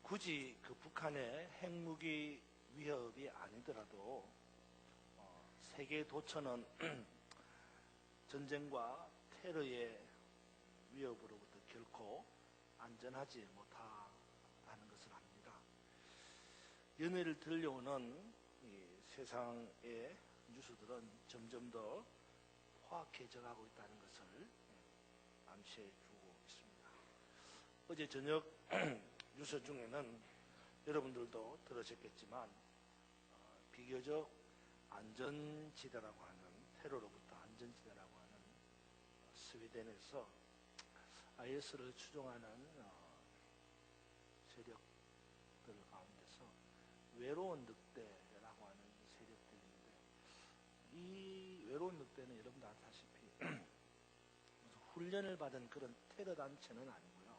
굳이 그 북한의 핵무기 위협이 아니더라도 세계 도처는 전쟁과 테러의 위협으로부터 결코 안전하지 못하다는 것을 압니다. 연해를 들려오는 이 세상의 뉴스들은 점점 더 포악해져가고 있다는 것을 암시해 주고 있습니다. 어제 저녁 뉴스 중에는 여러분들도 들으셨겠지만 비교적 안전지대라고 하는, 테러로부터 안전지대라고 하는 스웨덴에서 IS를 추종하는 세력들 가운데서 외로운 늑대라고 하는 세력들이 있는데, 이 외로운 늑대는 여러분 다 아시다시피 무슨 훈련을 받은 그런 테러 단체는 아니고요.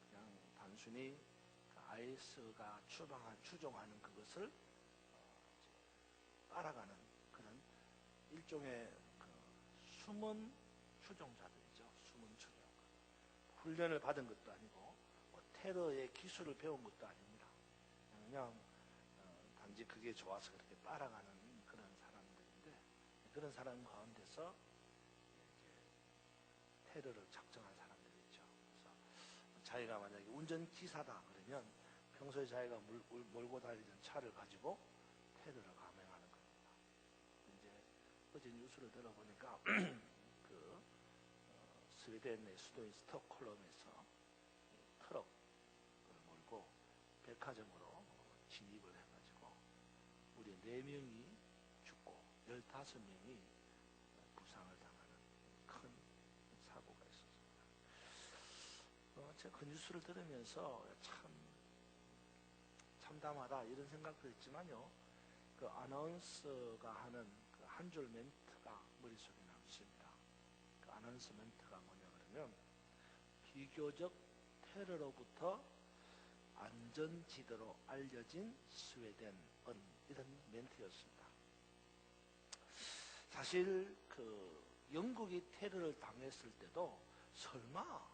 그냥 단순히 IS가 추종하는 그것을 따라가는 그런 일종의 숨은 추종자들이죠. 숨은 추종. 훈련을 받은 것도 아니고 테러의 기술을 배운 것도 아닙니다. 그냥 단지 그게 좋아서 그렇게 따라가는 그런 사람들인데, 그런 사람 가운데서 테러를 작정한 사람들이죠. 그래서 자기가 만약에 운전기사다 그러면 평소에 자기가 몰고 다니던 차를 가지고 테러를 감행하는 겁니다. 이제 어제 뉴스를 들어보니까 그 스웨덴의 수도인 스톡홀름에서 트럭을 몰고 백화점으로 진입을 해가지고 우리 4명이 죽고 15명이 부상을 당하는 큰 사고가 있었습니다. 제가 그 뉴스를 들으면서 참 참담하다 이런 생각도 했지만요, 그 아나운서가 하는 그 한 줄 멘트가 머릿속에 남습니다. 그 아나운서 멘트가 뭐냐 그러면, 비교적 테러로부터 안전지대로 알려진 스웨덴은, 이런 멘트였습니다. 사실 그 영국이 테러를 당했을 때도 설마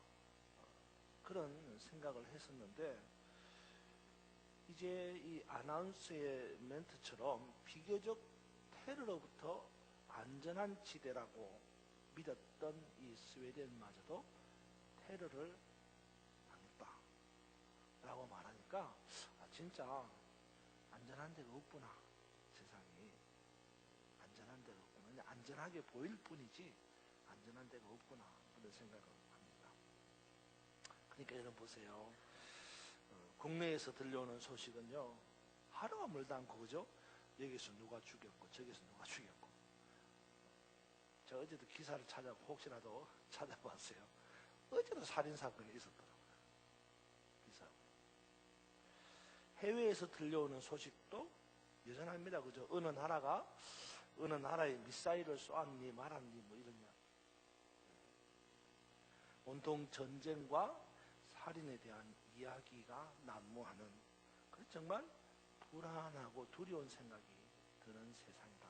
그런 생각을 했었는데, 이제 이 아나운서의 멘트처럼 비교적 테러로부터 안전한 지대라고 믿었던 이 스웨덴마저도 테러를 당했다라고 말하니까 진짜 안전한 데가 없구나. 세상이 안전한 데가 없구나. 안전하게 보일 뿐이지 안전한 데가 없구나, 그런 생각을 합니다. 그러니까 여러분 보세요. 국내에서 들려오는 소식은요, 하루가 멀다 않고, 그죠? 여기서 누가 죽였고 저기서 누가 죽였고. 제가 어제도 기사를 혹시라도 찾아봤어요. 어제도 살인사건이 있었더라고요. 기사. 해외에서 들려오는 소식도 여전합니다. 그죠? 어느 나라에 미사일을 쏘았니 말았니 뭐 이러냐. 온통 전쟁과 살인에 대한 이야기가 난무하는, 정말 불안하고 두려운 생각이 드는 세상이다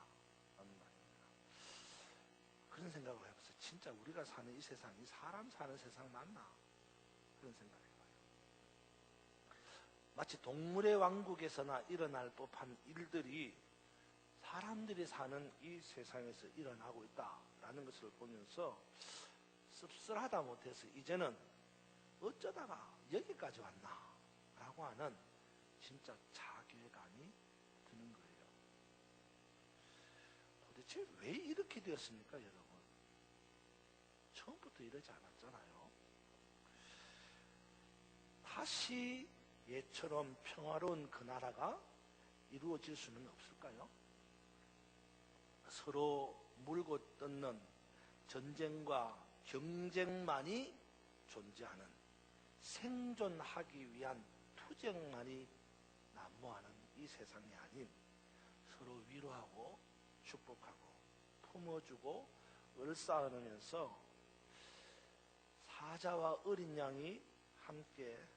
라는 말입니다. 그런 생각을 해봤어요. 진짜 우리가 사는 이 세상이 사람 사는 세상 맞나? 그런 생각을 해봐요. 마치 동물의 왕국에서나 일어날 법한 일들이 사람들이 사는 이 세상에서 일어나고 있다라는 것을 보면서 씁쓸하다 못해서 이제는 어쩌다가 여기까지 왔나 라고 하는 진짜 자괴감이 드는 거예요. 도대체 왜 이렇게 되었습니까, 여러분? 처음부터 이러지 않았잖아요. 다시 예처럼 평화로운 그 나라가 이루어질 수는 없을까요? 서로 물고 뜯는 전쟁과 경쟁만이 존재하는, 생존하기 위한 투쟁만이 난무하는 이 세상이 아닌, 서로 위로하고 축복하고 품어주고 을싸안으면서 사자와 어린 양이 함께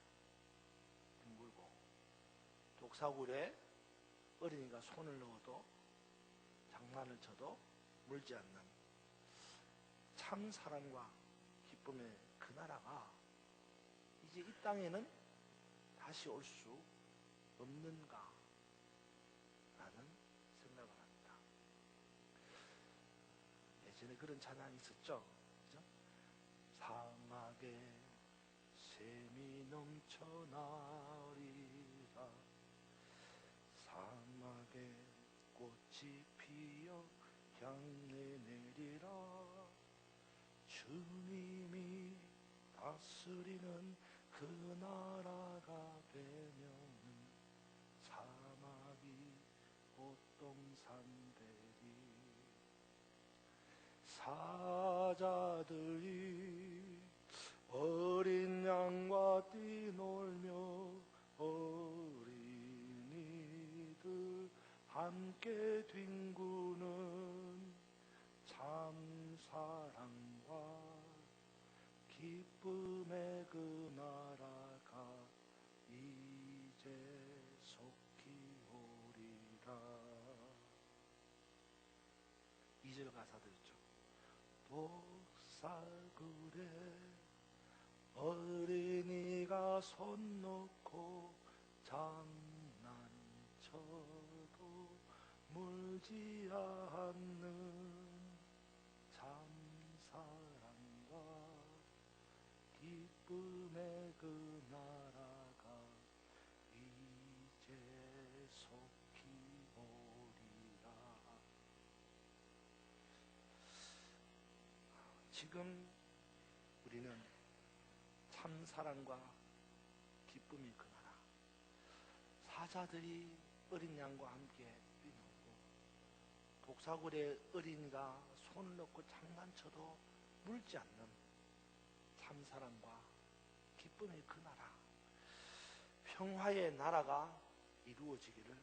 뒹굴고 독사굴에 어린이가 손을 넣어도 장난을 쳐도 물지 않는 참 사랑과 기쁨의 그 나라가 이제 이 땅에는 다시 올 수 없는가 라는 생각을 합니다. 예전에 그런 찬양이 있었죠. 그죠? 사막에 샘이 넘쳐나리라, 사막에 꽃이 피어 향내 내리라, 주님이 다스리는 그 나라가 되면은 사막이 꽃동산 되리. 사자들이 어린 양과 뛰놀며 어린이들 함께 뒹구는 참 사랑과 기쁨의 그 나라가 이제 속히 오리라. 2절 가사도 있죠. 독살굴에 어린이가 손 놓고 장난쳐도 물지 않는 참 사랑과 기쁨의 그 나라가 이제 속히 오리라. 지금 우리는 참 사랑과 기쁨이 그 나라, 사자들이 어린 양과 함께 뛰놀고 독사굴에 어린이가 손을 넣고 장난쳐도 물지 않는 참 사랑과 기쁨의 그 나라, 평화의 나라가 이루어지기를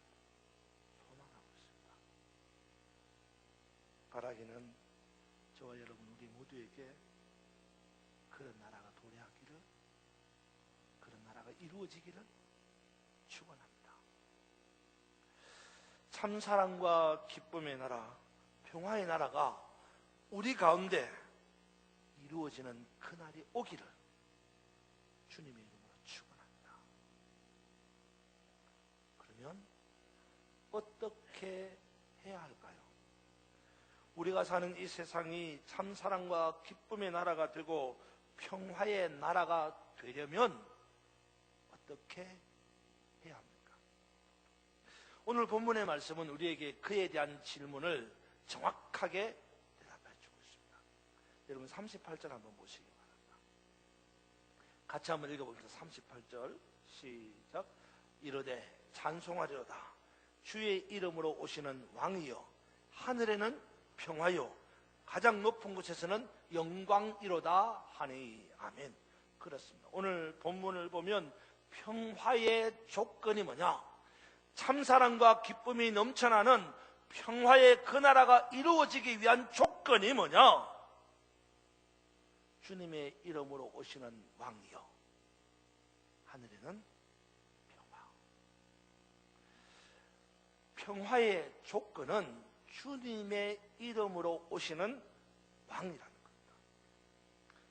소망하고 있습니다. 바라기는 저와 여러분 우리 모두에게 그런 나라가 도래하기를, 그런 나라가 이루어지기를 축원합니다. 참 사랑과 기쁨의 나라, 평화의 나라가 우리 가운데 이루어지는 그날이 오기를 주님의 이름으로 축원합니다. 그러면 어떻게 해야 할까요? 우리가 사는 이 세상이 참 사랑과 기쁨의 나라가 되고 평화의 나라가 되려면 어떻게 해야 합니까? 오늘 본문의 말씀은 우리에게 그에 대한 질문을 정확하게 대답해 주고 있습니다. 여러분 38절 한번 보시기 바랍니다. 같이 한번 읽어보겠습니다. 38절 시작. 이르되 찬송하리로다 주의 이름으로 오시는 왕이여, 하늘에는 평화요 가장 높은 곳에서는 영광이로다 하니. 아멘. 그렇습니다. 오늘 본문을 보면 평화의 조건이 뭐냐? 참사랑과 기쁨이 넘쳐나는 평화의 그 나라가 이루어지기 위한 조건이 뭐냐? 주님의 이름으로 오시는 왕이요, 하늘에는 평화. 평화의 조건은 주님의 이름으로 오시는 왕이라는 겁니다.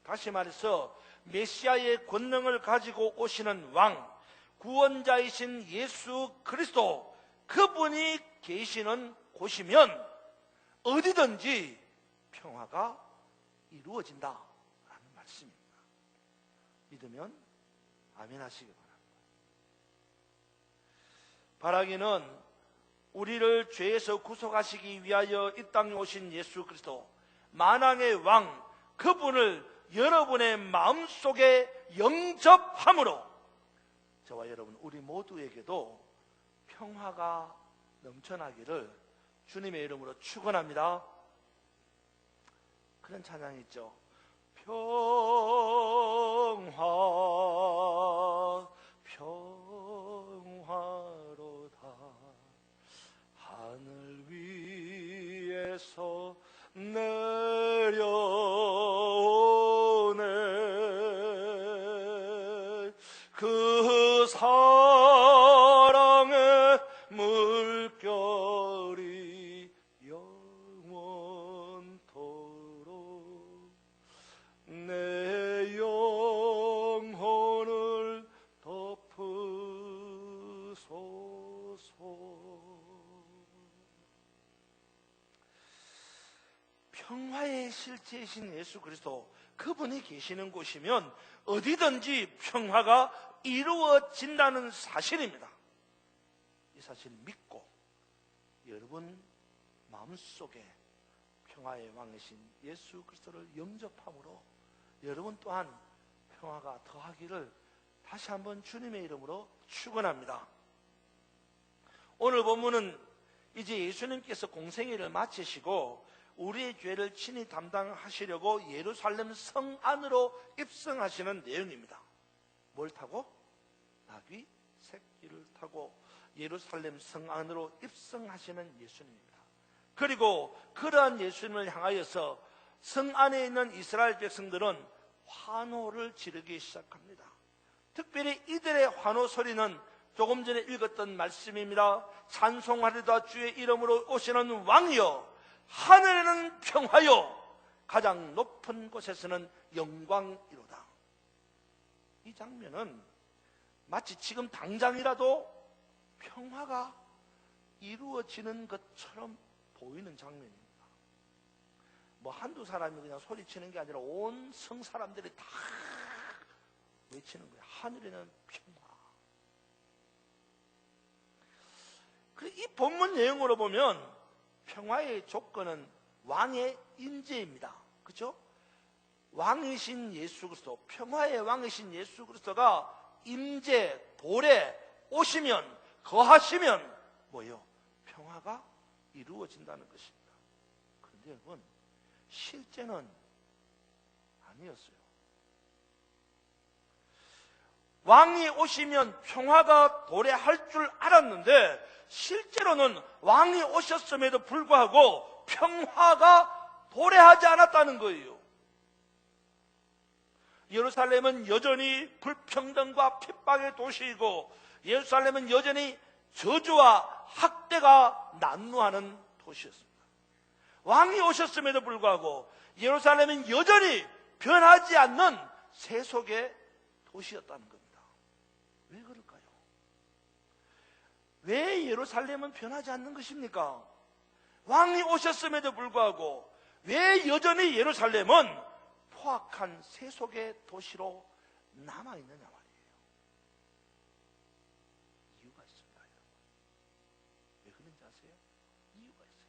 다시 말해서 메시아의 권능을 가지고 오시는 왕, 구원자이신 예수 그리스도, 그분이 계시는 곳이면 어디든지 평화가 이루어진다라는 말씀입니다. 믿으면 아멘 하시기 바랍니다. 바라기는 우리를 죄에서 구속하시기 위하여 이 땅에 오신 예수 그리스도, 만왕의 왕, 그분을 여러분의 마음속에 영접함으로 저와 여러분 우리 모두에게도 평화가 넘쳐나기를 주님의 이름으로 축원합니다. 그런 찬양이 있죠. 평화 평화로다 하늘 위에서 내려오네 그 사랑의 물결이 영원토록 내 영혼을 덮은 영의 실체이신 예수 그리스도, 그분이 계시는 곳이면 어디든지 평화가 이루어진다는 사실입니다. 이 사실을 믿고 여러분 마음속에 평화의 왕이신 예수 그리스도를 영접함으로 여러분 또한 평화가 더하기를 다시 한번 주님의 이름으로 축원합니다. 오늘 본문은 이제 예수님께서 공생애를 마치시고 우리의 죄를 친히 담당하시려고 예루살렘 성 안으로 입성하시는 내용입니다. 뭘 타고? 나귀 새끼를 타고 예루살렘 성 안으로 입성하시는 예수님입니다. 그리고 그러한 예수님을 향하여서 성 안에 있는 이스라엘 백성들은 환호를 지르기 시작합니다. 특별히 이들의 환호 소리는 조금 전에 읽었던 말씀입니다. 찬송하리다 주의 이름으로 오시는 왕이여, 하늘에는 평화요, 가장 높은 곳에서는 영광이로다. 이 장면은 마치 지금 당장이라도 평화가 이루어지는 것처럼 보이는 장면입니다. 뭐 한두 사람이 그냥 소리치는 게 아니라 온 성 사람들이 다 외치는 거예요. 하늘에는 평화. 이 본문 내용으로 보면 평화의 조건은 왕의 임재입니다. 그렇죠? 왕이신 예수 그리스도, 평화의 왕이신 예수 그리스도가 임재, 도래 오시면, 거하시면 뭐예요? 평화가 이루어진다는 것입니다. 그런데 여러분, 실제는 아니었어요. 왕이 오시면 평화가 도래할 줄 알았는데 실제로는 왕이 오셨음에도 불구하고 평화가 도래하지 않았다는 거예요. 예루살렘은 여전히 불평등과 핍박의 도시이고 예루살렘은 여전히 저주와 학대가 난무하는 도시였습니다. 왕이 오셨음에도 불구하고 예루살렘은 여전히 변하지 않는 세속의 도시였다는 겁니다. 왜 그럴까요? 왜 예루살렘은 변하지 않는 것입니까? 왕이 오셨음에도 불구하고 왜 여전히 예루살렘은 포악한 세속의 도시로 남아있느냐 말이에요. 이유가 있습니다. 왜 그런지 아세요? 이유가 있어요.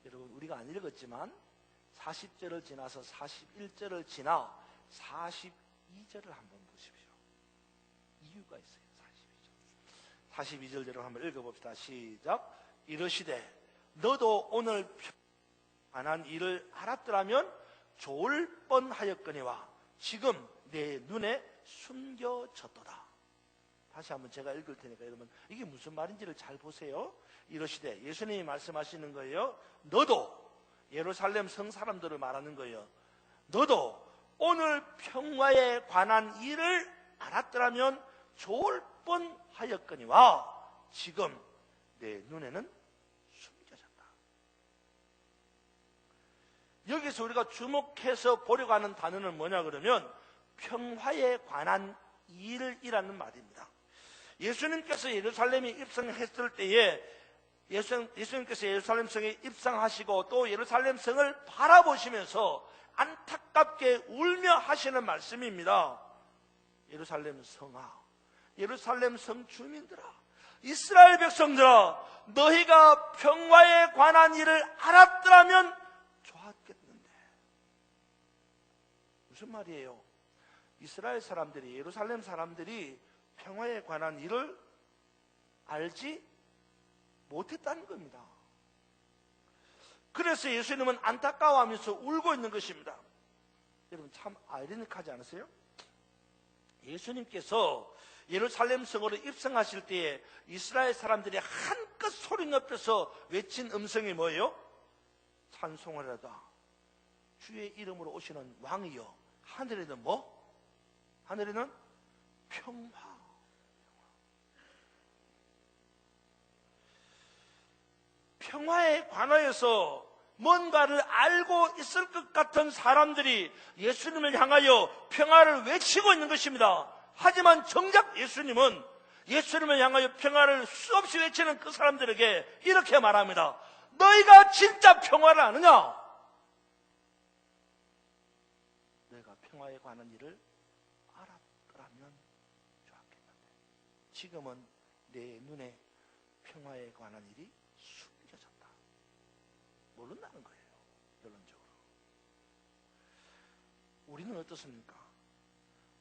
여러분, 우리가 안 읽었지만 40절을 지나서 41절을 지나 42절을 한번 보십시오. 이유가 있어요. 42절대로 한번 읽어봅시다. 시작. 이르시되 너도 오늘 안한 일을 알았더라면 좋을 뻔하였거니와 지금 내 눈에 숨겨졌도다. 다시 한번 제가 읽을 테니까 여러분 이게 무슨 말인지를 잘 보세요. 이르시되, 예수님이 말씀하시는 거예요. 너도, 예루살렘 성 사람들을 말하는 거예요. 너도 오늘 평화에 관한 일을 알았더라면 좋을 뻔하였거니와 지금 내 눈에는 숨겨졌다. 여기서 우리가 주목해서 보려고 하는 단어는 뭐냐 그러면 평화에 관한 일이라는 말입니다. 예수님께서 예루살렘에 입성했을 때에 예수님께서 예루살렘 성에 입성하시고 또 예루살렘 성을 바라보시면서 안타깝게 울며 하시는 말씀입니다. 예루살렘 성아, 예루살렘 성 주민들아, 이스라엘 백성들아, 너희가 평화에 관한 일을 알았더라면 좋았겠는데. 무슨 말이에요? 이스라엘 사람들이, 예루살렘 사람들이 평화에 관한 일을 알지 못했다는 겁니다. 그래서 예수님은 안타까워하면서 울고 있는 것입니다. 여러분 참 아이러니하지 않으세요? 예수님께서 예루살렘 성으로 입성하실 때에 이스라엘 사람들이 한껏 소리 높여서 외친 음성이 뭐예요? 찬송하리다 주의 이름으로 오시는 왕이여, 하늘에는 뭐? 하늘에는 평화. 평화에 관하여서 뭔가를 알고 있을 것 같은 사람들이 예수님을 향하여 평화를 외치고 있는 것입니다. 하지만 정작 예수님은 예수님을 향하여 평화를 수없이 외치는 그 사람들에게 이렇게 말합니다. 너희가 진짜 평화를 아느냐? 너희가 평화에 관한 일을 알았더라면 좋았겠는데 지금은 내 눈에 평화에 관한 일이 숨겨졌다. 모른다는 거예요. 결론적으로. 우리는 어떻습니까?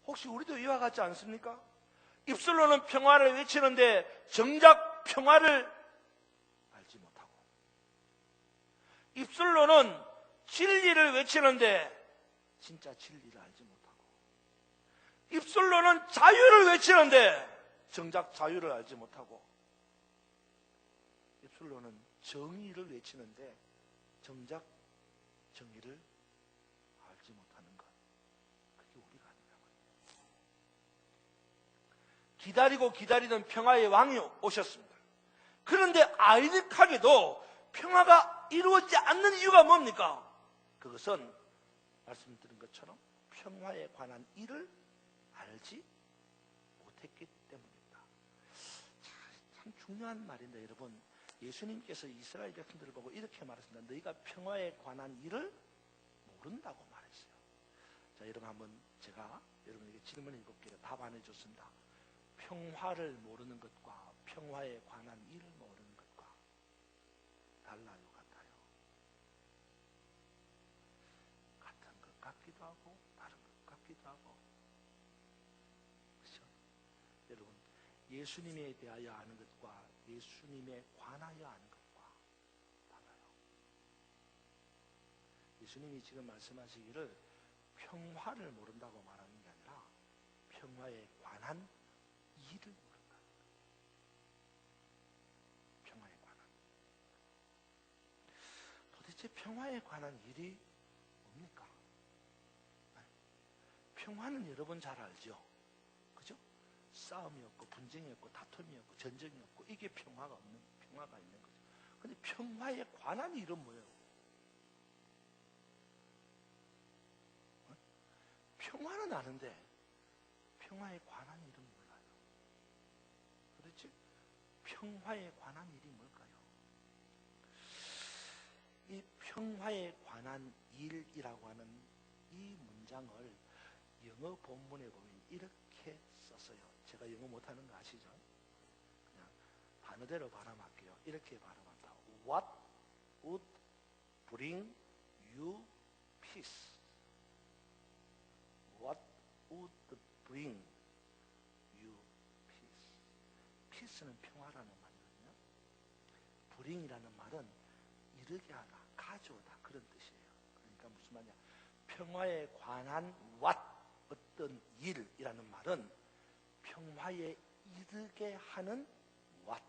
혹시 우리도 이와 같지 않습니까? 입술로는 평화를 외치는데 정작 평화를 알지 못하고, 입술로는 진리를 외치는데 진짜 진리를 알지 못하고, 입술로는 자유를 외치는데 정작 자유를 알지 못하고, 입술로는 정의를 외치는데 정작 정의를 알지 못하는 것, 그게 우리가 아니라고 합니다. 기다리고 기다리던 평화의 왕이 오셨습니다. 그런데 아이러니하게도 평화가 이루어지지 않는 이유가 뭡니까? 그것은 말씀드린 것처럼 평화에 관한 일을 알지 못했기 때문입니다. 참 중요한 말인데 여러분, 예수님께서 이스라엘 백성들을 보고 이렇게 말했습니다. 너희가 평화에 관한 일을 모른다고 말했어요. 자, 여러분 한번 제가 여러분에게 질문 7개를 답 안 해줬습니다. 평화를 모르는 것과 평화에 관한 일을 모르는 것과 달라요, 같아요? 같은 것 같기도 하고 다른 것 같기도 하고, 그렇죠? 여러분, 예수님에 대하여 아는 것과 예수님에 관하여 아는 것과 달라요. 예수님이 지금 말씀하시기를 평화를 모른다고 말하는 게 아니라 평화에 관한 일을 모른다. 평화에 관한. 도대체 평화에 관한 일이 뭡니까? 평화는 여러분 잘 알죠? 그죠? 싸움이 없고 분쟁이 없고 다툼이 없고 전쟁이 없고, 이게 평화가 있는 거죠. 근데 평화에 관한 일은 뭐예요? 평화는 아는데 평화에 관한 일은 몰라요. 도대체 평화에 관한 일이 뭘까요? 이 평화에 관한 일이라고 하는 이 문장을 영어 본문에 보면 이렇게 썼어요. 제가 영어 못하는 거 아시죠? 그냥 단어대로 발음할게요. 이렇게 발음한다. What would bring you peace? What would bring you peace? peace는 평화라는 말이거든요. bring이라는 말은 이르게 하다, 가져오다, 그런 뜻이에요. 그러니까 무슨 말이냐? 평화에 관한 what, 어떤 일이라는 말은 평화에 이르게 하는 what,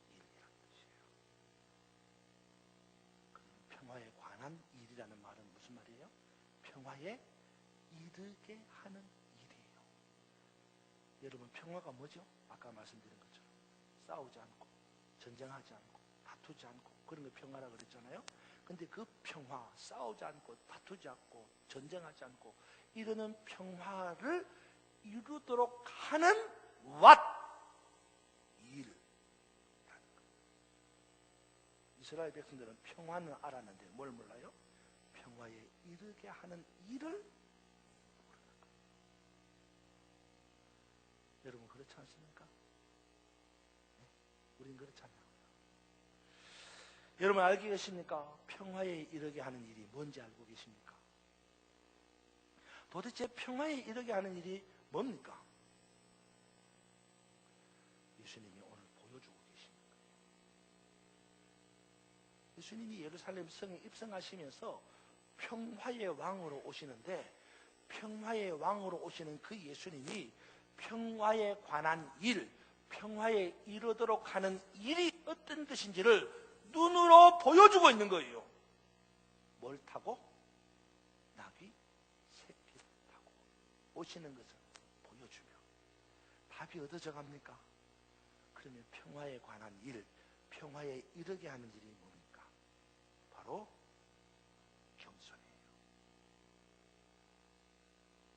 일이라는 뜻이에요. 그럼 평화에 관한 일이라는 말은 무슨 말이에요? 평화에 이르게 하는 일이에요. 여러분, 평화가 뭐죠? 아까 말씀드린 것처럼 싸우지 않고 전쟁하지 않고 다투지 않고 그런 거 평화라고 그랬잖아요. 근데 그 평화, 싸우지 않고 다투지 않고 전쟁하지 않고 이러는 평화를 이루도록 하는 what? 일. 이스라엘 백성들은 평화는 알았는데 뭘 몰라요? 평화에 이르게 하는 일을 모르는 거예요. 여러분, 그렇지 않습니까? 네? 우린 그렇잖아요. 여러분 알고 계십니까? 평화에 이르게 하는 일이 뭔지 알고 계십니까? 도대체 평화에 이르게 하는 일이 뭡니까? 예수님이 오늘 보여주고 계십니다. 예수님이 예루살렘 성에 입성하시면서 평화의 왕으로 오시는데, 평화의 왕으로 오시는 그 예수님이 평화에 관한 일, 평화에 이르도록 하는 일이 어떤 것인지를 눈으로 보여주고 있는 거예요. 뭘 타고? 나귀 새끼를 타고 오시는 것을 보여주며 답이 얻어져 갑니까? 그러면 평화에 관한 일, 평화에 이르게 하는 일이 뭡니까? 바로 겸손이에요.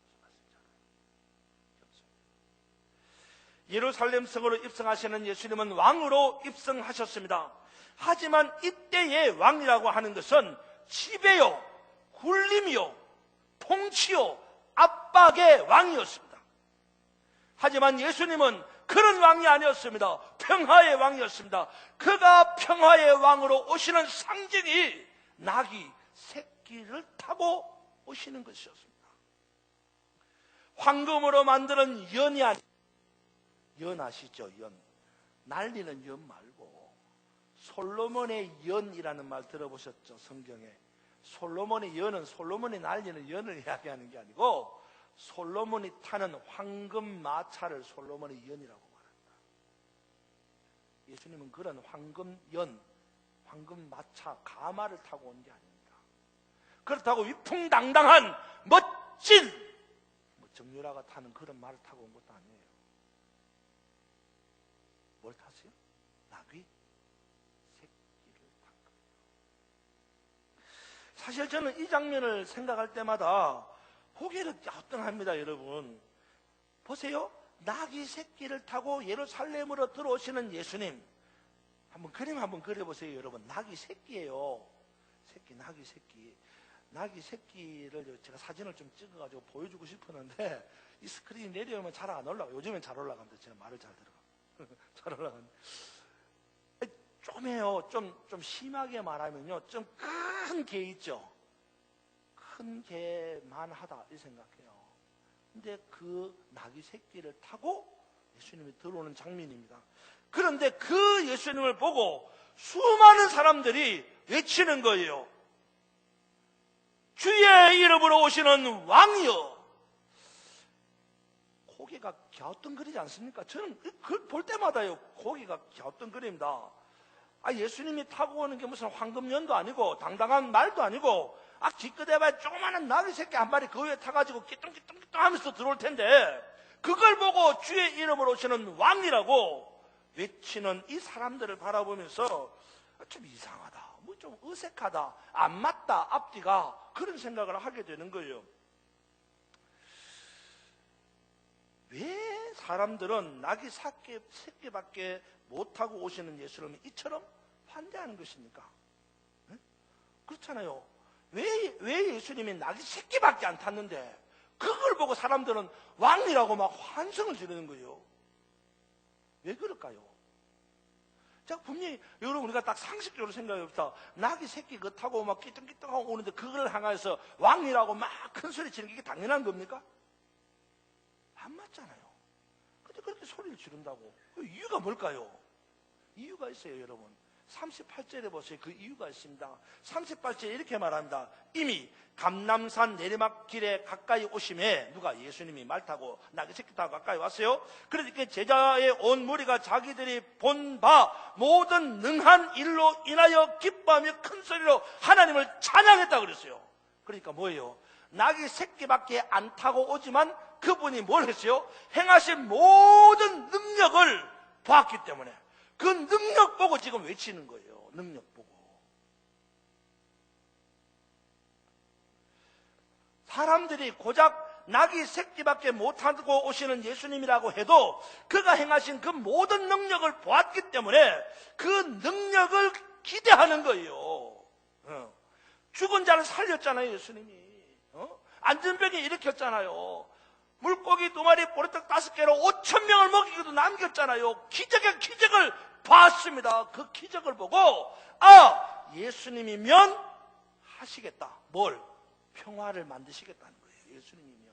무슨 말씀인지 알아요? 겸손. 예루살렘 성으로 입성하시는 예수님은 왕으로 입성하셨습니다. 하지만 이때의 왕이라고 하는 것은 지배요, 굴림이요, 통치 통치요 압박의 왕이었습니다. 하지만 예수님은 그런 왕이 아니었습니다. 평화의 왕이었습니다. 그가 평화의 왕으로 오시는 상징이 나귀 새끼를 타고 오시는 것이었습니다. 황금으로 만드는 연이 아니, 연 아시죠? 연. 날리는 연 말고 솔로몬의 연이라는 말 들어보셨죠? 성경에. 솔로몬의 연은 솔로몬이 날리는 연을 이야기하는 게 아니고 솔로몬이 타는 황금 마차를 솔로몬의 연이라고 말합니다. 예수님은 그런 황금 연, 황금 마차, 가마를 타고 온 게 아닙니다. 그렇다고 위풍당당한 멋진 정유라가 타는 그런 말을 타고 온 것도 아니에요. 뭘 타세요? 나귀 새끼를 탄 거예요. 사실 저는 이 장면을 생각할 때마다 고개를 갸우뚱합니다. 여러분 보세요. 나귀 새끼를 타고 예루살렘으로 들어오시는 예수님, 한번 그림 한번 그려보세요. 여러분 나귀 새끼예요. 새끼, 나귀 새끼. 나귀 새끼를 제가 사진을 좀 찍어가지고 보여주고 싶었는데 이 스크린이 내려오면 잘 안 올라가요. 요즘엔 잘 올라갑니다. 제가 말을 잘 들어가요. 잘 올라가는데 좀 해요. 좀 심하게 말하면요, 좀 큰 개 있죠. 큰 개만 하다 이 생각해요. 근데 그 나귀 새끼를 타고 예수님이 들어오는 장면입니다. 그런데 그 예수님을 보고 수많은 사람들이 외치는 거예요. 주의 이름으로 오시는 왕이여. 고개가 갸우뚱거리지 않습니까? 저는 그걸 볼 때마다요, 고개가 갸우뚱거립니다. 예수님이 타고 오는 게 무슨 황금연도 아니고 당당한 말도 아니고 기껏해봐야 조그마한 나귀 새끼 한 마리 그 위에 타가지고 끼뚱끼뚱끼뚱 하면서 들어올 텐데 그걸 보고 주의 이름으로 오시는 왕이라고 외치는 이 사람들을 바라보면서 좀 이상하다, 좀 어색하다, 안 맞다, 앞뒤가, 그런 생각을 하게 되는 거예요. 왜 사람들은 나귀 새끼밖에 못 타고 오시는 예수님을 이처럼 반대하는 것입니까? 네? 그렇잖아요. 왜 예수님이 나귀 새끼밖에 안 탔는데 그걸 보고 사람들은 왕이라고 막 환성을 지르는 거예요. 왜 그럴까요? 자, 분명히 여러분 우리가 딱 상식적으로 생각해봅시다. 나귀 새끼 그거 타고 막 끼뚱끼뚱하고 오는데 그걸 향해서 왕이라고 막 큰 소리 치는 게 이게 당연한 겁니까? 안 맞잖아요. 근데 그렇게 소리를 지른다고. 그 이유가 뭘까요? 이유가 있어요, 여러분. 38절에 보세요. 그 이유가 있습니다. 38절에 이렇게 말합니다. 이미 감람산 내리막길에 가까이 오심에, 누가? 예수님이 말 타고 나귀 새끼 타고 가까이 왔어요. 그러니까 제자의 온 무리가 자기들이 본 바 모든 능한 일로 인하여 기뻐하며 큰 소리로 하나님을 찬양했다 그랬어요. 그러니까 뭐예요? 나귀 새끼밖에 안 타고 오지만 그분이 뭘 했어요? 행하신 모든 능력을 봤기 때문에 그 능력 보고 지금 외치는 거예요. 능력 보고. 사람들이 고작 나귀 새끼밖에 못하고 오시는 예수님이라고 해도 그가 행하신 그 모든 능력을 보았기 때문에 그 능력을 기대하는 거예요. 죽은 자를 살렸잖아요, 예수님이. 안전병에 일으켰잖아요. 물고기 2마리, 보리떡 5개로 5,000명을 먹이기도 남겼잖아요. 기적을 봤습니다. 그 기적을 보고 예수님이면 하시겠다. 뭘? 평화를 만드시겠다는 거예요. 예수님이면.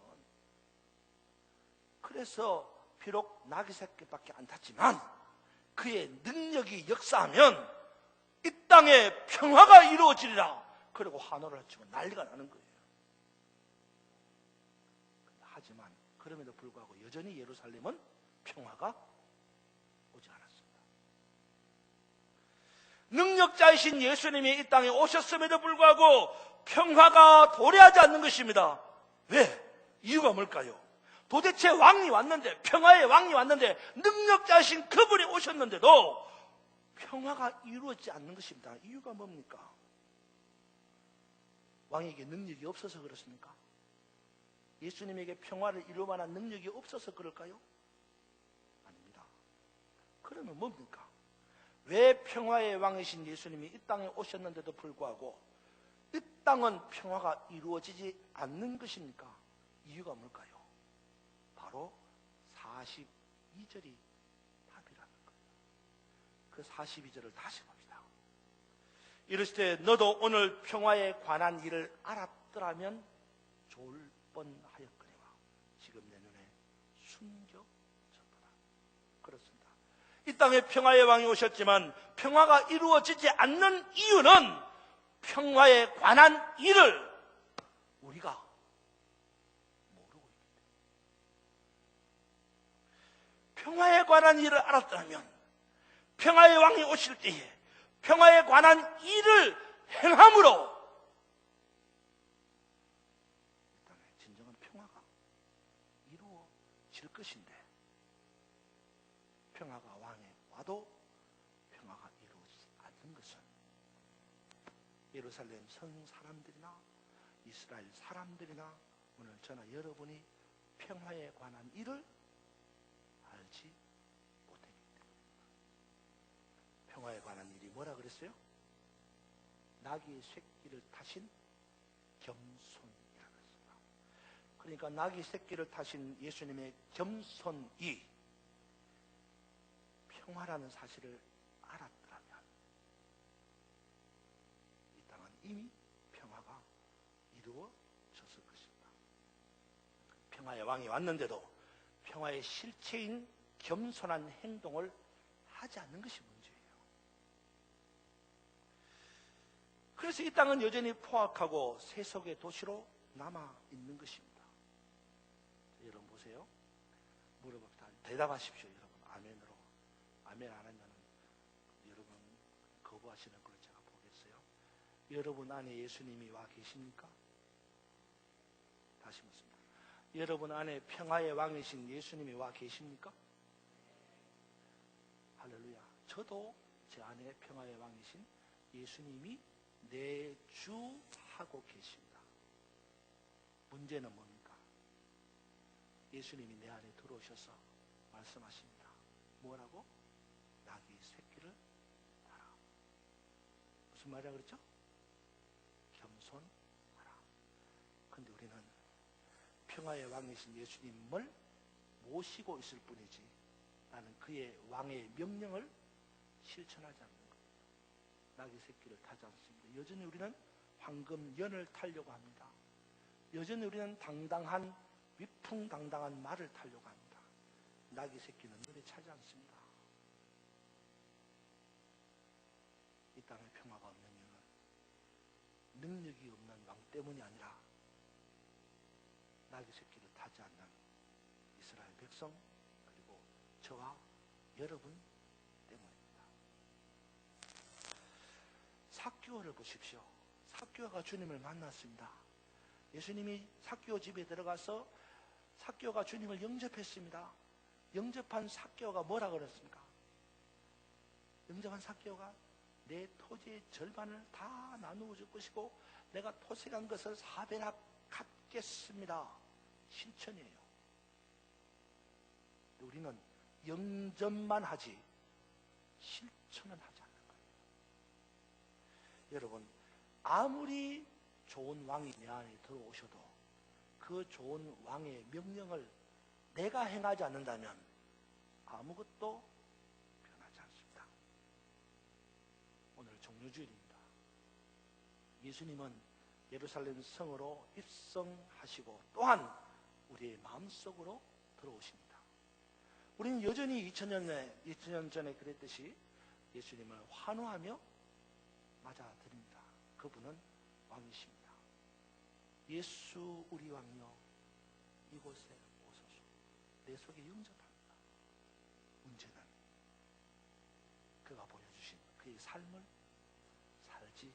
그래서 비록 나귀 새끼밖에 안 탔지만 그의 능력이 역사하면 이 땅에 평화가 이루어지리라. 그리고 환호를 치고 난리가 나는 거예요. 하지만 그럼에도 불구하고 여전히 예루살렘은 평화가 오지 않았습니다. 능력자이신 예수님이 이 땅에 오셨음에도 불구하고 평화가 도래하지 않는 것입니다. 왜? 이유가 뭘까요? 도대체 왕이 왔는데, 평화의 왕이 왔는데, 능력자이신 그분이 오셨는데도 평화가 이루어지지 않는 것입니다. 이유가 뭡니까? 왕에게 능력이 없어서 그렇습니까? 예수님에게 평화를 이룰 만한 능력이 없어서 그럴까요? 아닙니다. 그러면 뭡니까? 왜 평화의 왕이신 예수님이 이 땅에 오셨는데도 불구하고 이 땅은 평화가 이루어지지 않는 것입니까? 이유가 뭘까요? 바로 42절이 답이라는 거예요. 그 42절을 다시 봅시다. 이랬을 때 너도 오늘 평화에 관한 일을 알았더라면 좋을 뻔하였거니와 지금 내 눈에 숨겨졌도다. 그렇습니다. 이 땅에 평화의 왕이 오셨지만 평화가 이루어지지 않는 이유는 평화에 관한 일을 우리가 모르고 있기 때문에. 평화에 관한 일을 알았다면 평화의 왕이 오실 때에 평화에 관한 일을 행함으로 이 땅에 진정한 평화가 이루어질 것인데 평화가 왕에 와도 평화가 이루어지지 않는 것은 예루살렘 성 사람들이나 이스라엘 사람들이나 오늘 저나 여러분이 평화에 관한 일을 알지 못했기 때문입니다. 평화에 관한 일이 뭐라 그랬어요? 나귀의 새끼를 타신 겸손이라고 했습니다. 그러니까 나귀 새끼를 타신 예수님의 겸손이 평화라는 사실을 알았더라면 이 땅은 이미 평화가 이루어졌을 것입니다. 평화의 왕이 왔는데도 평화의 실체인 겸손한 행동을 하지 않는 것이 문제예요. 그래서 이 땅은 여전히 포악하고 세속의 도시로 남아있는 것입니다. 여러분 보세요. 물어봅시다. 대답하십시오. 여러분 아멘으로. 아멘 안 하면 여러분 거부하시는 걸 제가 보겠어요. 여러분 안에 예수님이 와 계십니까? 다시 묻습니다. 여러분 안에 평화의 왕이신 예수님이 와 계십니까? 할렐루야. 저도 제 안에 평화의 왕이신 예수님이 내주하고 계십니다. 문제는 뭡니까? 예수님이 내 안에 들어오셔서 말씀하십니다. 뭐라고? 나귀 새끼를 타라. 무슨 말이라 그랬죠? 겸손하라. 근데 우리는 평화의 왕이신 예수님을 모시고 있을 뿐이지 나는 그의 왕의 명령을 실천하지 않는 거예요. 나귀 새끼를 타지 않습니다. 여전히 우리는 황금 연을 타려고 합니다. 여전히 우리는 당당한 위풍당당한 말을 타려고 합니다. 나귀 새끼는 눈에 차지 않습니다. 이 땅에 평화가 없는 이유는 능력이 없는 왕 때문이 아니라 나귀 새끼를 타지 않는 이스라엘 백성 그리고 저와 여러분 때문입니다. 삭개오를 보십시오. 삭개오가 주님을 만났습니다. 예수님이 삭개오 집에 들어가서 삭개오가 주님을 영접했습니다. 영접한 삭개오가 뭐라 그랬습니까? 영접한 삭개오가 내 토지의 절반을 다 나누어 줄 것이고 내가 토색한 것을 4배나 갚겠습니다. 실천이에요. 우리는 영접만 하지 실천은 하지 않는 거예요. 여러분 아무리 좋은 왕이 내 안에 들어오셔도 그 좋은 왕의 명령을 내가 행하지 않는다면 아무것도 변하지 않습니다. 오늘 종료주일입니다. 예수님은 예루살렘 성으로 입성하시고 또한 우리의 마음속으로 들어오십니다. 우리는 여전히 2000년 전에 그랬듯이 예수님을 환호하며 맞아드립니다. 그분은 왕이십니다. 예수 우리 왕이여 이곳에 오소서. 내 속에 영접합니다. 문제는 그가 보여주신 그의 삶을 살지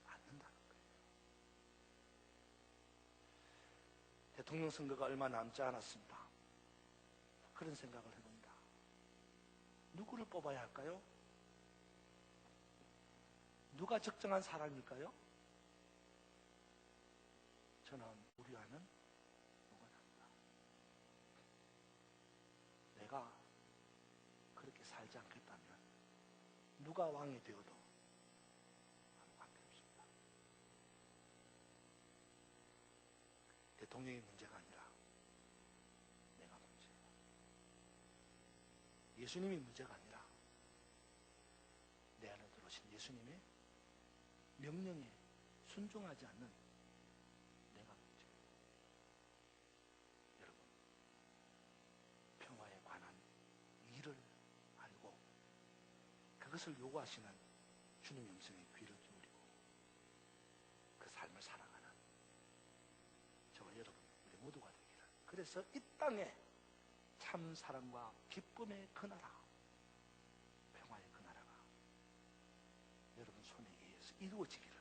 않는다는 거예요. 대통령 선거가 얼마 남지 않았습니다. 그런 생각을 해봅니다. 누구를 뽑아야 할까요? 누가 적정한 사람일까요? 저는 우려하는 누가 답니다. 내가 그렇게 살지 않겠다면 누가 왕이 되어도 아무 관계 없습니다. 대통령이 문제가 아니라 내가 문제야. 예수님이 문제가 아니라 내 안에 들어오신 예수님의 명령에 순종하지 않는 내가 문제야. 여러분, 평화에 관한 일을 알고 그것을 요구하시는 주님 음성에 귀를 기울이고 그 삶을 살아가는 저와 여러분, 우리 모두가 되기를. 그래서 이 땅에 참 사랑과 기쁨의 그 나라, 평화의 그 나라가 여러분 손에 의해서 이루어지기를